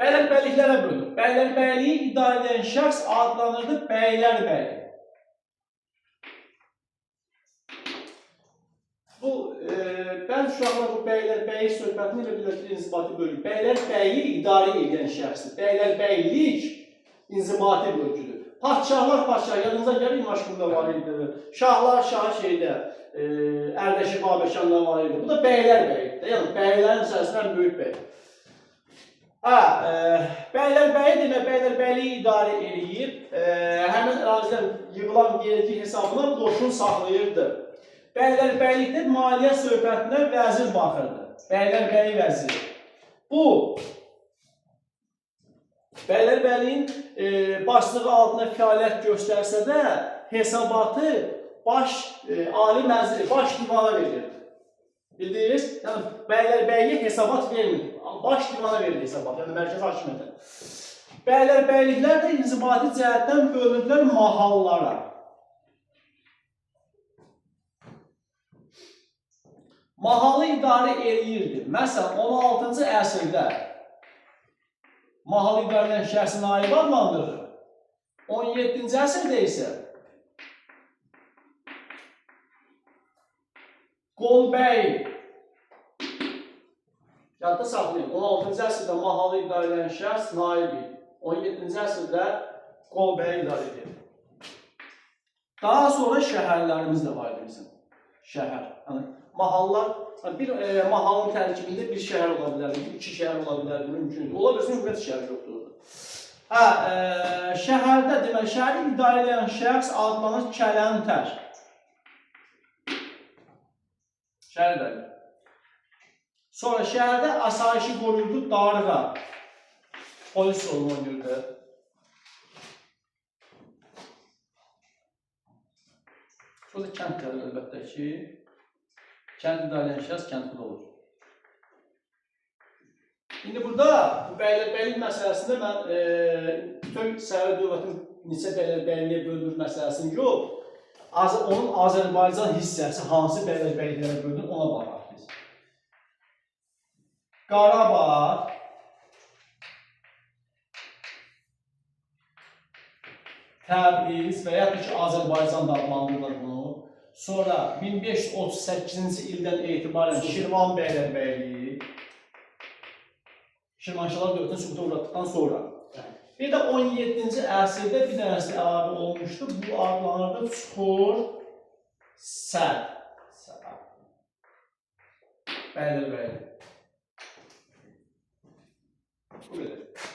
Bəylərbəyliklərə bölünür. Bəylərbəyliyi idarə edən şəxs adlanırdı bəylərbəyli. Bu, bəzi uşaqlar bu bəylərbəylik söhbətini elə bilər ki, inzibati bölgü. Bəylərbəylik idarə edən şəxsdir. Bəylərbəylik inzibati bölgüdür. Padşahlar padşah, yadınıza gəlir İmaşqulda var idi. Şahlar şahı şeydə, Ərdəşir Babəkanlar var idi. Bu da bəylərbəylikdir. Yəni, bəylərin içərisindən böyük bəy. Bəylərbəyi demək, bəylərbəyliyi idarə eləyib, həmin ərazidən yığılan vergi hesabına qoşun saxlayırdı. Bəylərbəylikdə maliyyə söhbətinə vəzir baxırdı. Bəylərbəyi vəziri. Bu, bəylərbəyliyin başlığı altında fəaliyyət göstərsə də, hesabatı ali məzir, baş divana verirdi. Bildiniz? Yəni, bəylərbəyliyə hesabat vermir. Baş divana verir hesabat, yəni mərkəzi hakimiyyətə. Bəylərbəyliklər də inzibati cəhətdən bölündülər mahallara. Mahalı idarə eləyirdi. Məsələn, 16-cı əsrdə mahalı idarə edən şəxsi naib adlandırır. 17-ci əsrdə isə qolbəy. Yadda saxlayın, 16-cı əsrdə mahalı idarə edən şəxs naib idi. 17-ci əsrdə qolbəyi idarə edir. Daha sonra şəhərlərimiz də var idi bizim. Şəhər. Yəni, mahallar, bir mahalın tərkibində bir şəhər ola bilərdi, iki şəhər ola bilərdi, mümkündür. Ola bilsin, ümumiyyətlə şəhər yoxdur. Şəhərdə, deməli, şəhəri idarə edən şəxs adlanır kələntər. Şəhər idarə. Sonra şəhərdə asayişi qoruyurdu darğa. Polis rolunu oynayırdı. Sonra kənd gəlir əlbəttə ki, kənd idarə edən şəxs kənddə olur. İndi burada bu bəylərbəylik məsələsində mən bütün səhiyyə dövlətin neçə bəylərbəyliyə bölünür məsələsini yox, onun Azərbaycan hissəsi hansı bəylərbəyliklərə bölünür ona baxaq biz. Qarabağ, Təbriz və yaxud ki, Azərbaycan da adlandırılır bunu. Sonra 1538-ci ildən etibarən Şirvan bəylərbəyliyi, Şirvanşahlar dövlətinin süquta uğratdıqdan sonra. Bir də 17-ci əsrdə bir dənəsi əlavə olmuşdu. Bu adlanırdı Çuxur Səd. Bəylərbəyli. Bu qədər.